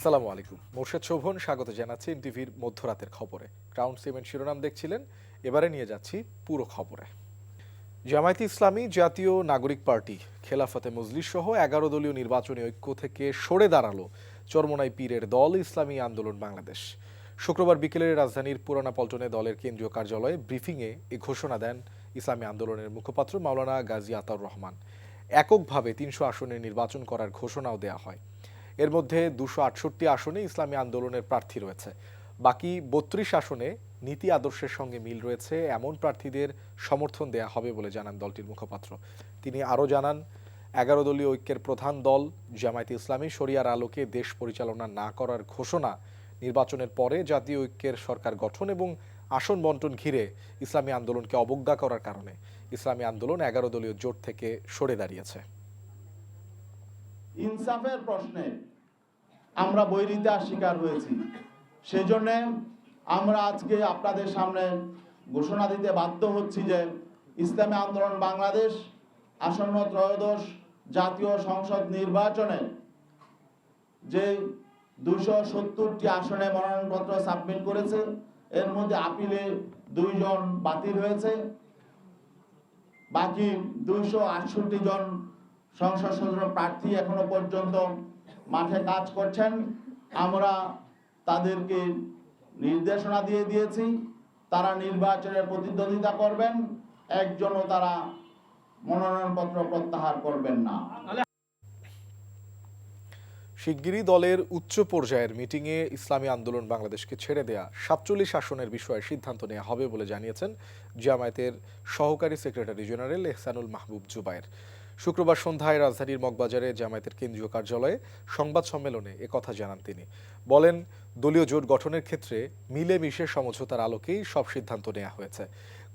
আসসালামু আলাইকুম। মোর্শেদ শোভন স্বাগত জানাচ্ছি এনটিভির মধ্যরাতের খবরে। ক্রাউন সিমেন্ট শিরোনাম দেখছিলেন, এবারে নিয়ে যাচ্ছি পুরো খবরে। জামায়াতে ইসলামী, জাতীয় নাগরিক পার্টি, খেলাফতে মজলিস সহ 11 দলীয় নির্বাচনী ঐক্য থেকে সরে দাঁড়ালো চরমোনাই পীরের দল ইসলামী আন্দোলন বাংলাদেশ। শুক্রবার বিকেলে রাজধানীর পুরানা পল্টনে দলের কেন্দ্রীয় কার্যালয়ে ব্রিফিংয়ে এ ঘোষণা দেন ইসলামী আন্দোলনের মুখপাত্র মাওলানা গাজী আতাউর রহমান। এককভাবে 300 আসনে নির্বাচন করার ঘোষণাও দেয়া হয়। এর মধ্যে 268 আসনে ইসলামী আন্দোলনের প্রার্থী রয়েছে। বাকি 32 আসনে নীতি আদর্শের সঙ্গে মিল রয়েছে এমন প্রার্থীদের সমর্থন দেয়া হবে বলে জানান দলটির মুখপাত্র। তিনি আরও জানান, 11 দলীয় ঐক্যের প্রধান দল জামায়াতে ইসলামী শরিয়ার আলোকে দেশ পরিচালনা না করার ঘোষণা, নির্বাচনের পরে জাতীয় ঐক্যের সরকার গঠন এবং আসন বন্টন ঘিরে ইসলামী আন্দোলনকে অবজ্ঞা করার কারণে ইসলামী আন্দোলন 11 দলীয় জোট থেকে সরে দাঁড়িয়েছে। ইনসাফের প্রশ্নে আমরা বৈরিতার শিকার হয়েছি। সেজন্য আমরা আজকে আপনাদের সামনে ঘোষণা দিতে বাধ্য হচ্ছি যে ইসলামী আন্দোলন বাংলাদেশ আসন্ন ত্রয়োদশ জাতীয় সংসদ নির্বাচনে যে 270টি আসনে মনোনয়নপত্র সাবমিট করেছে, এর মধ্যে আপিলে 2 জন বাতিল হয়েছে। বাকি 268 জন সংসদ সদস্য প্রার্থী এখনো পর্যন্ত মাঠে কাজ করছেন। আমরা তাদেরকে নির্দেশনা দিয়ে দিয়েছি, তারা নির্বাচনের প্রতিদ্বন্দ্বিতা করবেন, একজনও তারা মনোনয়নপত্র প্রত্যাহার করবেন না। শিগগিরই দলের উচ্চ পর্যায়ের মিটিংয়ে ইসলামী আন্দোলন বাংলাদেশকে ছেড়ে দেয়া 47 আসনের বিষয়ে সিদ্ধান্ত নেওয়া হবে বলে জানিয়েছেন জামায়াতের সহকারী সেক্রেটারি জেনারেল এহসানুল মাহবুব জুবায়ের। শুক্রবার সন্ধ্যায় রাজধানীর মগবাজারে জামায়াতের কেন্দ্রীয় কার্যালয়ে সংবাদ সম্মেলনে একথা জানান তিনি। বলেন, দলীয় জোট গঠনের ক্ষেত্রে মিলেমিশে সমঝোতার আলোকেই সব সিদ্ধান্ত নেওয়া হয়েছে,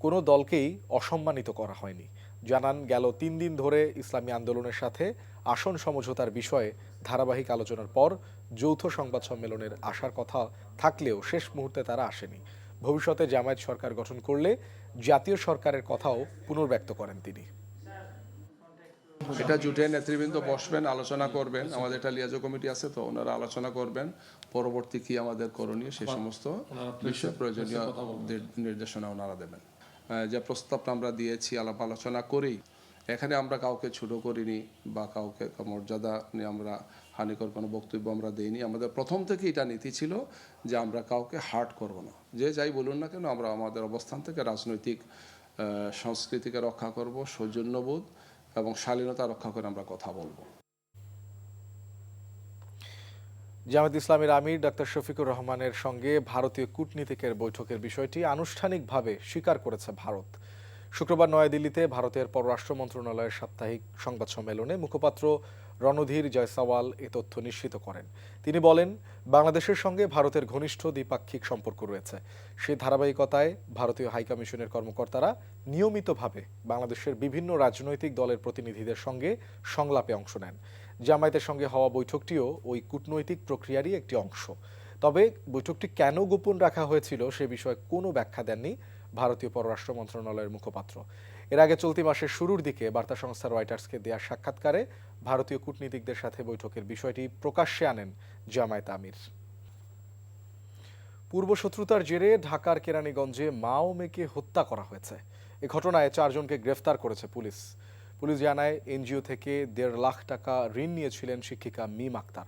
কোনো দলকেই অসম্মানিত করা হয়নি। জানান, গেল 3 দিন ধরে ইসলামী আন্দোলনের সাথে আসন সমঝোতার বিষয়ে ধারাবাহিক আলোচনার পর যৌথ সংবাদ সম্মেলনের আসার কথা থাকলেও শেষ মুহূর্তে তারা আসেনি। ভবিষ্যতে জামায়াত সরকার গঠন করলে জাতীয় সরকারের কথাও পুনর্ব্যক্ত করেন তিনি। এটা জোটের নেতৃবৃন্দ বসবেন, আলোচনা করবেন। আমাদের একটা লিয়াজো কমিটি আছে, তো ওনারা আলোচনা করবেন পরবর্তী কি আমাদের করণীয়, সেই সমস্ত বিষয়ে প্রয়োজনীয় নির্দেশনা ওনারা দেবেন। যে প্রস্তাবটা আমরা দিয়েছি আলাপ আলোচনা করেই, এখানে আমরা কাউকে ছোট করিনি বা কাউকে মর্যাদা নিয়ে আমরা হানিকর কোনো বক্তব্য আমরা দেইনি। আমাদের প্রথম থেকে এটা নীতি ছিল যে আমরা কাউকে হার্ট করব না, যে যাই বলুন না কেন আমরা আমাদের অবস্থান থেকে রাজনৈতিক সংস্কৃতিকে রক্ষা করব, সৌজন্যবোধ এবং শালীনতা রক্ষা করে আমরা কথা বলবো। জামায়াত ইসলামীর আমির ডাক্তার শফিকুর রহমানের সঙ্গে ভারতীয় কূটনীতিকের বৈঠকের বিষয়টি আনুষ্ঠানিকভাবে স্বীকার করেছে ভারত। শুক্রবার নয়াদিল্লিতে ভারতের পররাষ্ট্র মন্ত্রণালয়ের সাপ্তাহিক সংবাদ সম্মেলনে মুখপাত্র রণধীর জয়সওয়াল এ তথ্য নিশ্চিত করেন। তিনি বলেন, বাংলাদেশের সঙ্গে ভারতের ঘনিষ্ঠ দ্বিপাক্ষিক সম্পর্ক রয়েছে। সেই ধারাবাহিকতায় ভারতীয় হাইকমিশনের কর্মকর্তারা নিয়মিতভাবে বাংলাদেশের বিভিন্ন রাজনৈতিক দলের প্রতিনিধিদের সঙ্গে সংলাপে অংশ নেন। জামায়াতের সঙ্গে হওয়া বৈঠকটিও ওই কূটনৈতিক প্রক্রিয়ারই একটি অংশ। তবে বৈঠকটি কেন গোপন রাখা হয়েছিল সে বিষয়ে কোনো ব্যাখ্যা দেননি ভারতীয় পররাষ্ট্র মন্ত্রণালয়ের মুখপাত্র। এর আগে চলতি মাসের শুরুর দিকে বার্তা সংস্থা রয়টার্সকে দেয়া সাক্ষাৎকারে ভারতীয় কূটনীতিকদের সাথে বৈঠকের বিষয়টি প্রকাশ্যে আনেন জামায়াত আমির। পূর্বশত্রুতার জেরে ঢাকার কেরানীগঞ্জে মা ও মেয়েকে হত্যা করা হয়েছে। এ ঘটনায় 4 জনকে গ্রেফতার করেছে পুলিশ। পুলিশ জানায়, এনজিও থেকে 1.5 লাখ টাকা ঋণ নিয়েছিলেন শিক্ষিকা মিম আক্তার,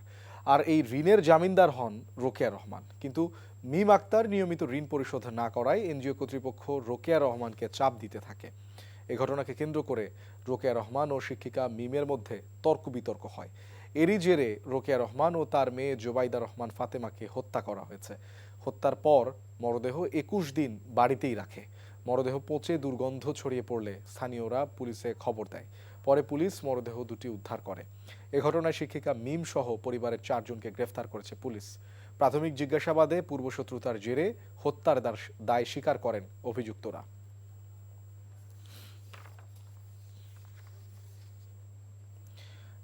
আর এই ঋণের জামিনদার হন রোকেয়া রহমান। কিন্তু মিম আক্তার নিয়মিত ঋণ পরিশোধ না করায় এনজিও কর্তৃপক্ষ রোকেয়া রহমানকে চাপ দিতে থাকে। এ ঘটনাকে কেন্দ্র করে রোকেয়া রহমান ও শিক্ষিকা মিমের মধ্যে তর্ক বিতর্ক হয়। এরই জেরে রোকেয়া রহমান ও তার মেয়ে জোবাইদা রহমান ফাতেমাকে হত্যা করা হয়েছে। হত্যার পর মরদেহ 21 দিন বাড়িতেই রাখে। মরদেহ পচে দুর্গন্ধ ছড়িয়ে পড়লে স্থানীয়রা পুলিশে খবর দেয়। পরে পুলিশ মরদেহ দুটি উদ্ধার করে। এ ঘটনায় শিক্ষিকা মিম সহ পরিবারের 4 জনকে গ্রেফতার করেছে পুলিশ। প্রাথমিক জিজ্ঞাসাবাদে পূর্বশত্রুতার জেরে হত্যার দায় স্বীকার করেন অভিযুক্তরা।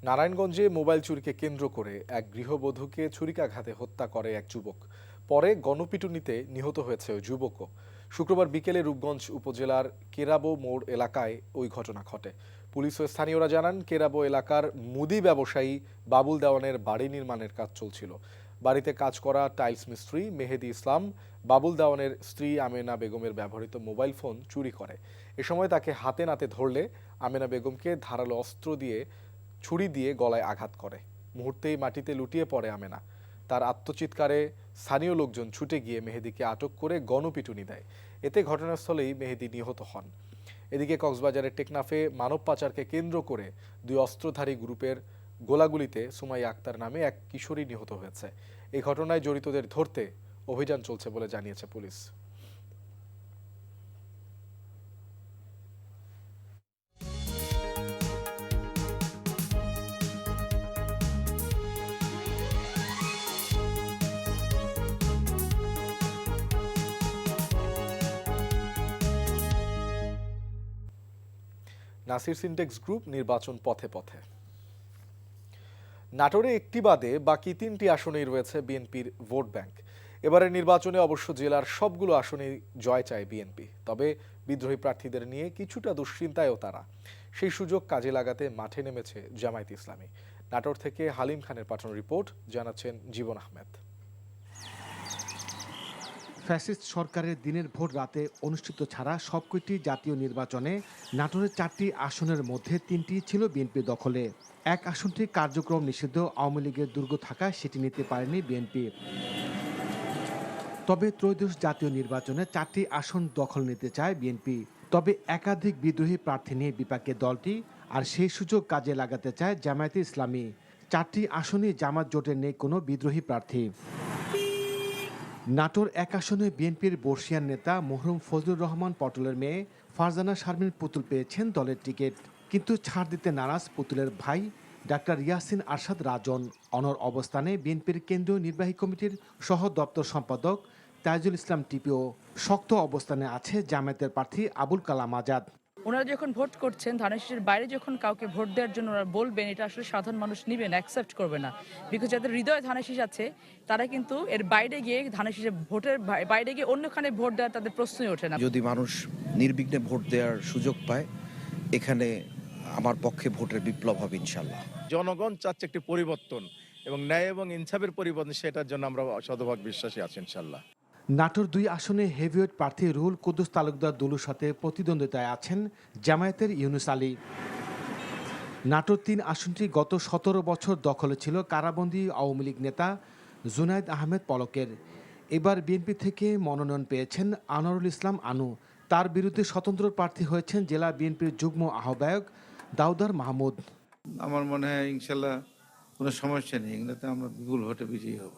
নারায়ণগঞ্জে মোবাইল চুরিকে কেন্দ্র করে এক গৃহবধূকে ছুরিকাঘাতে হত্যা করে এক যুবক। পরে গণপিটুনিতে নিহত হয়েছে ওই যুবকও। শুক্রবার বিকেলে রূপগঞ্জ উপজেলার কেরাবো মোড় এলাকায় ওই ঘটনা ঘটে। পুলিশ ও স্থানীয়রা জানান, কেরাবো এলাকার মুদি ব্যবসায়ী বাবুল দেওয়ানের বাড়ি নির্মাণের কাজ চলছিল। বাড়িতে কাজ করা টাইলস মিস্ত্রি মেহেদি ইসলাম বাবুল দেওয়ানের স্ত্রী আমেনা বেগমের ব্যবহৃত মোবাইল ফোন চুরি করে। এ সময় তাকে হাতে নাতে ধরলে আমেনা বেগমকে ধারালো অস্ত্র দিয়ে ছুরি দিয়ে গলায় আঘাত করে। মুহূর্তেই মাটিতে লুটিয়ে পড়ে আমেনা। তার আত্মচিৎকারে স্থানীয় লোকজন ছুটে গিয়ে মেহেদিকে আটক করে গণপিটুনি দেয়। এতে ঘটনাস্থলেই মেহেদি নিহত হন। এদিকে কক্সবাজারের টেকনাফে মানব পাচারকে কেন্দ্র করে দুই অস্ত্রধারী গ্রুপের গোলাগুলিতে সুমাইয়া আক্তার নামে এক কিশোরী নিহত হয়েছে। এই ঘটনায় জড়িতদের ধরতে অভিযান চলছে বলে জানিয়েছে পুলিশ। নাসির সিনটেক্স গ্রুপ নির্বাচন পথে পথে। নাটোরে একটি বাদে বাকি 3টি আসনেই রয়েছে বিএনপির ভোট ব্যাংক। এবারের নির্বাচনে অবশ্য জেলার সবগুলো আসনেই জয় চায় বিএনপি। তবে বিদ্রোহী প্রার্থীদের নিয়ে কিছুটা দুশ্চিন্তায়ও তারা। সেই সুযোগ কাজে লাগাতে মাঠে নেমেছে জামায়াতে ইসলামী। নাটোর থেকে হালিম খানের পাঠানো রিপোর্ট, জানাচ্ছেন জীবন আহমেদ। ফ্যাসিস্ট সরকারের দিনের ভোট রাতে অনুষ্ঠিত ছাড়া সবকটি জাতীয় নির্বাচনে নাটোরের 4টি আসনের মধ্যে 3টি ছিল বিএনপি দখলে। এক আসনটি কার্যক্রম নিষিদ্ধ আওয়ামী লীগের দুর্গ থাকায় সেটি নিতে পারেনি বিএনপি। তবে ত্রয়োদশ জাতীয় নির্বাচনে 4টি আসন দখল নিতে চায় বিএনপি। তবে একাধিক বিদ্রোহী প্রার্থী নিয়ে বিপাকে দলটি, আর সেই সুযোগ কাজে লাগাতে চায় জামায়াতে ইসলামী। 4টি আসনে জামাত জোটের নেই কোনো বিদ্রোহী প্রার্থী। নাটোর এক আসনে বিএনপির বর্ষিয়ান নেতা মরহুম ফজলুর রহমান পটলের মেয়ে ফারজানা শারমিন পুতুল পেয়েছেন দলের টিকিট। কিন্তু ছাড় দিতে নারাজ পুতুলের ভাই ডাক্তার ইয়াসিন আরশাদ রাজন। অনড় অবস্থানে বিএনপির কেন্দ্রীয় নির্বাহী কমিটির সহ দপ্তর সম্পাদক তাইজুল ইসলাম টিপিও। শক্ত অবস্থানে আছে জামায়াতের প্রার্থী আবুল কালাম আজাদ। ওনারা যখন ভোট করছেন, ধানের শীষের বাইরে যখন কাউকে ভোট দেওয়ার জন্য ওনারা বলবেন, এটা আসলে সাধারণ মানুষ নিবেন, অ্যাকসেপ্ট করবে না। বিকজ যাদের হৃদয়ে ধানের শীষ আছে তারা কিন্তু এর বাইরে গিয়ে ধানের শীষের ভোটের বাইরে গিয়ে অন্যখানে ভোট দেওয়ার তাদের প্রশ্নই ওঠে না। যদি মানুষ নির্বিঘ্নে ভোট দেওয়ার সুযোগ পায়, এখানে আমার পক্ষে ভোটের বিপ্লব হবে ইনশাল্লাহ। জনগণ চাচ্ছে একটি পরিবর্তন এবং ন্যায় এবং ইনসাফের পরিবর্তন, সেটার জন্য আমরা শতভাগ বিশ্বাসী আছি ইনশাল্লাহ। নাটোর 2 আসনে হেভিওয়েট প্রার্থী রুহুল কুদ্দুস তালুকদার দুলুর সাথে প্রতিদ্বন্দ্বিতায় আছেন জামায়াতের ইউনুস আলী। নাটোর 3 আসনটি গত 17 বছর দখলে ছিল কারাবন্দী আওয়ামী লীগ নেতা জুনায়েদ আহমেদ পলকের। এবার বিএনপি থেকে মনোনয়ন পেয়েছেন আনোয়ারুল ইসলাম আনু। তার বিরুদ্ধে স্বতন্ত্র প্রার্থী হয়েছেন জেলা বিএনপির যুগ্ম আহ্বায়ক দাউদার মাহমুদ। আমার মনে হয় ইনশাল্লাহ কোনো সমস্যা নেই, এগুলোতে আমরা বিপুল ভোটে বিজয়ী হব।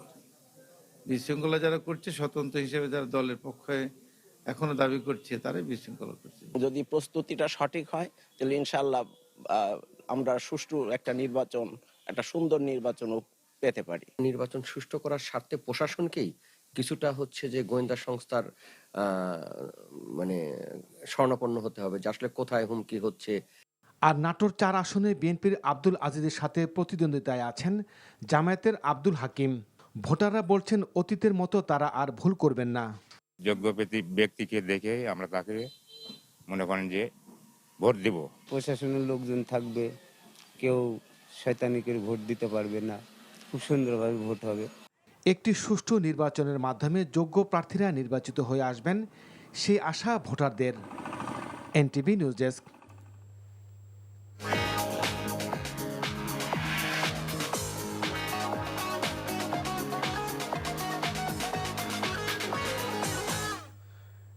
বিশৃঙ্খলা যারা করছে, স্বতন্ত্র হিসেবে যারা দলের পক্ষে এখনো দাবি করছে, তারাই বিশৃঙ্খলা করছে। যদি প্রস্তুতিটা সঠিক হয় তাহলে ইনশাআল্লাহ আমরা সুষ্ঠু একটা নির্বাচন, একটা সুন্দর নির্বাচনও পেতে পারি। নির্বাচন সুষ্ঠু করার স্বার্থে প্রশাসনকেই কিছুটা হচ্ছে যে গোয়েন্দা সংস্থার মানে শরণাপন্ন হতে হবে, যে আসলে কোথায় হুমকি হচ্ছে। আর নাটোর 4 আসনে বিএনপির আব্দুল আজিজের সাথে প্রতিদ্বন্দ্বিতায় আছেন জামায়াতের আব্দুল হাকিম। ভোটাররা বলছেন অতীতের মতো তারা আর ভুল করবেন না। যোগ্য ব্যক্তিকে দেখে আমরা তাকে মনে করেন যে ভোট দেব। প্রশাসনের লোকজন থাকবে, কেউ শয়তানি করে ভোট দিতে পারবে না, খুব সুন্দরভাবে ভোট হবে। একটি সুষ্ঠু নির্বাচনের মাধ্যমে যোগ্য প্রার্থীরা নির্বাচিত হয়ে আসবেন, সেই আশা ভোটারদের। NTV news desk.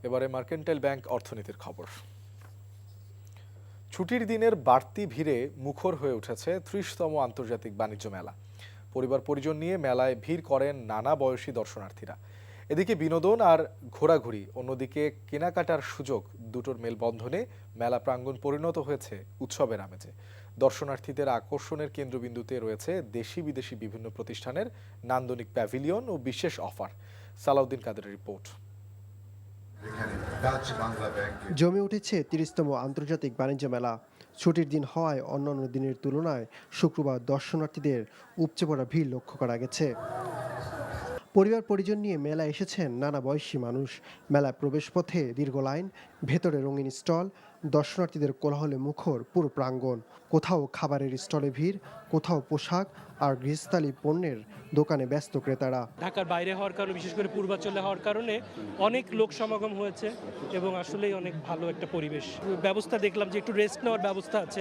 এবারে মার্কেন্টাইল ব্যাংক অর্থনীতির খবর। ছুটির দিনের বাড়তি ভিড়ে মুখর হয়ে উঠেছে 30তম আন্তর্জাতিক বাণিজ্য মেলা। পরিবার পরিজন নিয়ে মেলায় ভিড় করেন নানা বয়সী দর্শনার্থীরা। এদিকে বিনোদন আর ঘোরাঘুরি, অন্যদিকে কেনাকাটার সুযোগ, দুটোর মেলবন্ধনে মেলা প্রাঙ্গণ পরিণত হয়েছে উৎসবের আমেজে। দর্শনার্থীদের আকর্ষণের কেন্দ্রবিন্দুতে রয়েছে দেশি বিদেশি বিভিন্ন প্রতিষ্ঠানের নান্দনিক প্যাভিলিয়ন ও বিশেষ অফার। সালাউদ্দিন কাদের রিপোর্ট। জমে উঠেছে 30তম আন্তর্জাতিক বাণিজ্য মেলা। ছুটির দিন হওয়ায় অন্যান্য দিনের তুলনায় শুক্রবার দর্শনার্থীদের উপচে পড়া ভিড় লক্ষ্য করা গেছে। পরিবার পরিজন নিয়ে মেলায় এসেছেন নানা বয়সী মানুষ। মেলায় প্রবেশপথে দীর্ঘ লাইন, ভেতরে রঙিন স্টল, দর্শনার্থীদের কোলাহলে মুখর পুরো প্রাঙ্গণ। কোথাও খাবারের স্টলে ভিড়, কোথাও পোশাক আর গৃহস্থালী পণ্যের দোকানে ব্যস্ত ক্রেতারা। ঢাকার বাইরে হওয়ার কারণে, বিশেষ করে পূর্বাঞ্চলে হওয়ার কারণে অনেক লোক সমাগম হয়েছে এবং আসলেই অনেক ভালো একটা পরিবেশ। ব্যবস্থা দেখলাম যে একটু রেস্ট নেওয়ার ব্যবস্থা আছে,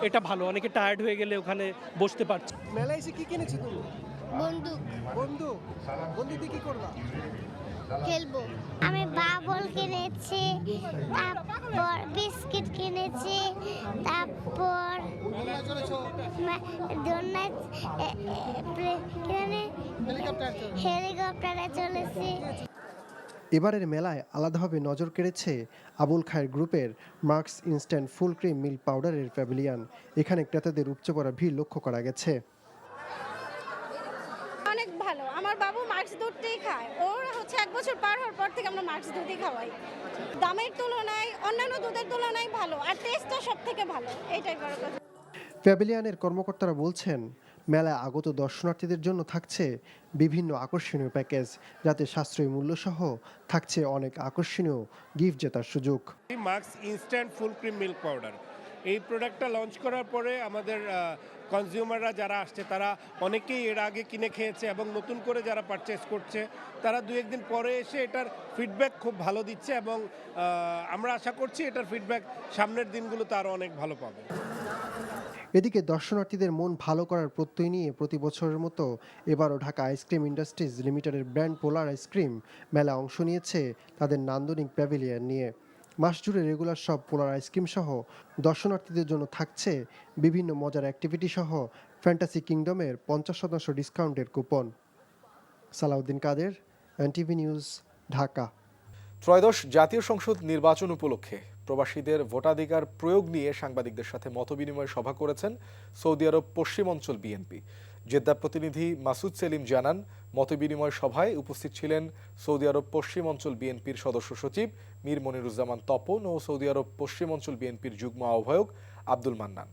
এটা ভালো। অনেকে টায়ার্ড হয়ে গেলে ওখানে বসতে পারছে। মেলায় এসে কি কিনেছো তুমি? বন্দুক। বন্দুক দিয়ে কি করবা? খেলবো। আমি বাবল কিনেছি, তারপর বিস্কিট কিনেছি, তারপর হেলিকপ্টারে চলেছি। এবারের মেলায় আলাদাভাবে নজর কেড়েছে আবুল খায়ের গ্রুপের marks instant full cream milk পাউডারের প্যাভিলিয়ন। এখানে ক্রেতাদের উপচে পড়া ভিড় লক্ষ্য করা গেছে। অনেক ভালো। আমার বাবু মার্কস দুধটাই খায়। ওর 1 বছর পার হওয়ার পর থেকে আমরা মার্কস দুধই খাওয়াই। দামের তুলনায়, অন্যান্য দুধের তুলনায় ভালো, আর টেস্টটা সব থেকে ভালো। এটাই বড় কথা। প্যাভিলিয়নের কর্মকর্তারা বলছেন, মেলায় আগত দর্শনার্থীদের জন্য থাকছে বিভিন্ন আকর্ষণীয় প্যাকেজ, যাতে সাশ্রয়ী মূল্যসহ থাকছে অনেক আকর্ষণীয় গিফট জেতার সুযোগ। Marks instant full cream milk powder, এই প্রোডাক্টটা লঞ্চ করার পরে আমাদের কনজিউমাররা যারা আসছে তারা অনেকেই এর আগে কিনে খেয়েছে এবং নতুন করে যারা পারচেস করছে তারা 2-1 দিন পরে এসে এটার ফিডব্যাক খুব ভালো দিচ্ছে এবং আমরা আশা করছি এটার ফিডব্যাক সামনের দিনগুলোতে আরও অনেক ভালো পাবে। এদিকে দর্শনার্থীদের মন ভালো করার প্রত্যয় নিয়ে প্রতি বছরের মতো এবারও ঢাকা আইসক্রিম ইন্ডাস্ট্রিজ লিমিটেডের ব্র্যান্ড পোলার আইসক্রিম মেলা অংশ নিয়েছে তাদের নান্দনিক প্যাভিলিয়ন নিয়ে। মাস জুড়ে রেগুলার সব পোলার আইসক্রিম সহ দর্শনার্থীদের জন্য থাকছে বিভিন্ন মজার অ্যাক্টিভিটি সহ ফ্যান্টাসি কিংডমের 50% ডিসকাউন্টের কুপন। সালাউদ্দিন কাদের, এনটিভি নিউজ, ঢাকা। ত্রয়োদশ জাতীয় সংসদ নির্বাচন উপলক্ষে প্রবাসীদের ভোটাধিকার প্রয়োগ নিয়ে সাংবাদিকদের সাথে মতবিনিময় সভা করেছেন সৌদি আরব পশ্চিম অঞ্চল বিএনপি। জেদ্দা প্রতিনিধি মাসুদ সেলিম জানান, মতবিনিময় সভায় উপস্থিত ছিলেন সৌদি আরব পশ্চিম অঞ্চল বিএনপির সদস্য সচিব মীর মনিরুজ্জামান তপন ও সৌদি আরব পশ্চিম অঞ্চল বিএনপির যুগ্ম আহ্বায়ক আব্দুল মান্নান।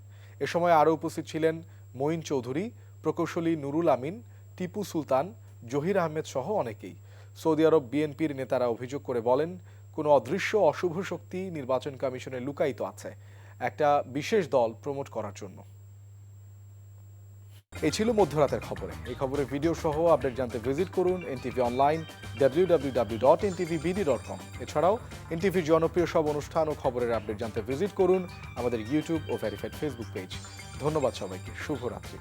এ সময় আরও উপস্থিত ছিলেন মঈন চৌধুরী, প্রকৌশলী নুরুল আমিন, টিপু সুলতান, জহির আহমেদ সহ অনেকেই। সৌদি আরব বিএনপির নেতারা অভিযোগ করে বলেন, কোনো অদৃশ্য অশুভ শক্তি নির্বাচন কমিশনে লুকায়িত আছে একটা বিশেষ দল প্রমোট করার জন্য। এই ছিল মধ্যরাতের খবরে। এই খবরের ভিডিও সহ আপডেট জানতে ভিজিট করুন এনটিভি অনলাইন www.ntvbd.com। এছাড়াও এনটিভির জনপ্রিয় সব অনুষ্ঠান ও খবরের আপডেট জানতে ভিজিট করুন আমাদের ইউটিউব ও ভেরিফাইড ফেসবুক পেজ। ধন্যবাদ সবাইকে। শুভরাত্রি।